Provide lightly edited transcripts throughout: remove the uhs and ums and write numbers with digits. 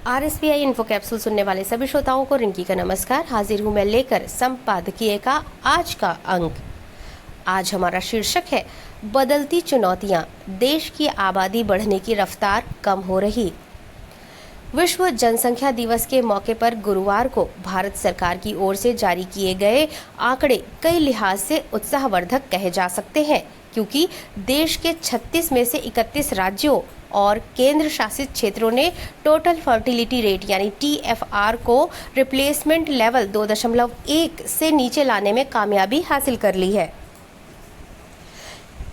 RSVI info capsule सुनने वाले सभी श्रोताओं को रिंकी का नमस्कार। हाजिर हूं मैं लेकर संपादकीय का आज का अंक। आज हमारा शीर्षक है बदलती चुनौतियां, देश की आबादी बढ़ने की रफ्तार कम हो रही। विश्व जनसंख्या दिवस के मौके पर गुरुवार को भारत सरकार की ओर से जारी किए गए आंकड़े कई लिहाज से उत्साहवर्धक कहे जा सकते हैं, क्योंकि देश के 36 में से 31 राज्यों और केंद्र शासित क्षेत्रों ने टोटल फर्टिलिटी रेट यानी TFR को रिप्लेसमेंट लेवल 2.1 से नीचे लाने में कामयाबी हासिल कर ली है।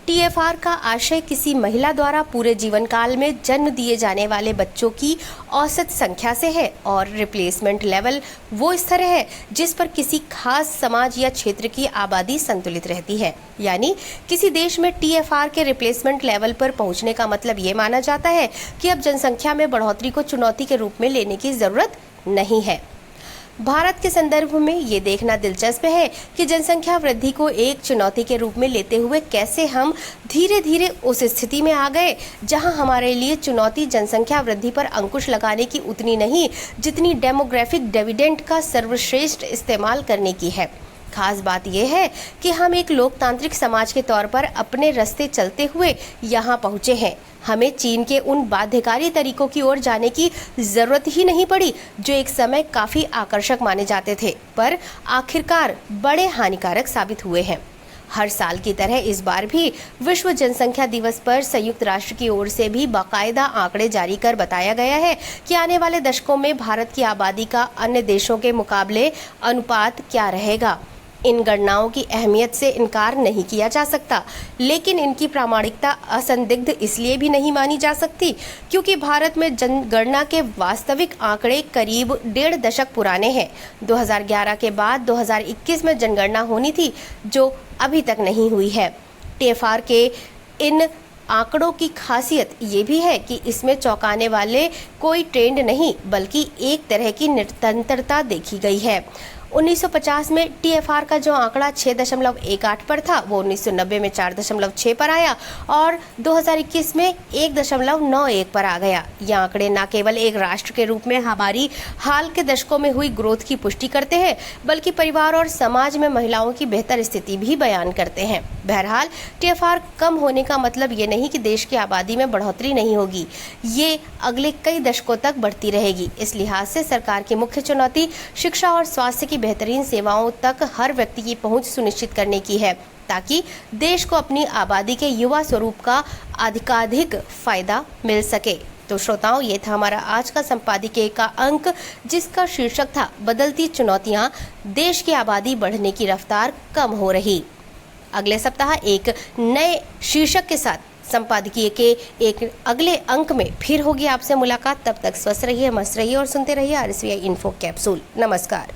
TFR का आशय किसी महिला द्वारा पूरे जीवन काल में जन्म दिए जाने वाले बच्चों की औसत संख्या से है और रिप्लेसमेंट लेवल वो स्तर है जिस पर किसी खास समाज या क्षेत्र की आबादी संतुलित रहती है। यानी किसी देश में TFR के रिप्लेसमेंट लेवल पर पहुंचने का मतलब ये माना जाता है कि अब जनसंख्या में बढ़ोतरी को चुनौती के रूप में लेने की जरूरत नहीं है। भारत के संदर्भ में ये देखना दिलचस्प है कि जनसंख्या वृद्धि को एक चुनौती के रूप में लेते हुए कैसे हम धीरे धीरे उस स्थिति में आ गए जहां हमारे लिए चुनौती जनसंख्या वृद्धि पर अंकुश लगाने की उतनी नहीं जितनी डेमोग्राफिक डिविडेंड का सर्वश्रेष्ठ इस्तेमाल करने की है। खास बात यह है कि हम एक लोकतांत्रिक समाज के तौर पर अपने रास्ते चलते हुए यहाँ पहुँचे हैं। हमें चीन के उन बाध्यकारी तरीकों की ओर जाने की जरूरत ही नहीं पड़ी जो एक समय काफी आकर्षक माने जाते थे, पर आखिरकार बड़े हानिकारक साबित हुए हैं। हर साल की तरह इस बार भी विश्व जनसंख्या दिवस पर संयुक्त राष्ट्र की ओर से भी बाकायदा आंकड़े जारी कर बताया गया है कि आने वाले दशकों में भारत की आबादी का अन्य देशों के मुकाबले अनुपात क्या रहेगा। इन गणनाओं की अहमियत से इनकार नहीं किया जा सकता, लेकिन इनकी प्रामाणिकता असंदिग्ध इसलिए भी नहीं मानी जा सकती क्योंकि भारत में जनगणना के वास्तविक आंकड़े करीब 1.5 दशक पुराने हैं। 2011 के बाद 2021 में जनगणना होनी थी जो अभी तक नहीं हुई है। TFR के इन आंकड़ों की खासियत ये भी है कि इसमें चौंकाने वाले कोई ट्रेंड नहीं बल्कि एक तरह की निरंतरता देखी गई है। 1950 में TFR का जो आंकड़ा 6.18 पर था वो 1990 में 4.6 पर आया और 2021 में 1.91 पर आ गया। ये आंकड़े न केवल एक राष्ट्र के रूप में हमारी हाल के दशकों में हुई ग्रोथ की पुष्टि करते हैं बल्कि परिवार और समाज में महिलाओं की बेहतर स्थिति भी बयान करते हैं। बहरहाल TFR कम होने का मतलब ये नहीं कि देश की आबादी में बढ़ोतरी नहीं होगी, ये अगले कई दशकों तक बढ़ती रहेगी। इस लिहाज से सरकार की मुख्य चुनौती शिक्षा और स्वास्थ्य की बेहतरीन सेवाओं तक हर व्यक्ति की पहुंच सुनिश्चित करने की है ताकि देश को अपनी आबादी के युवा स्वरूप का अधिकाधिक फायदा मिल सके। तो श्रोताओं, ये था हमारा आज का संपादकीय का अंक जिसका शीर्षक था बदलती चुनौतियां, देश की आबादी बढ़ने की रफ्तार कम हो रही। अगले सप्ताह एक नए शीर्षक के साथ संपादकीय के एक अगले अंक में फिर होगी आपसे मुलाकात। तब तक स्वस्थ रहिए, मस्त रहिए और सुनते रहिए RSVI इन्फो कैप्सूल। नमस्कार।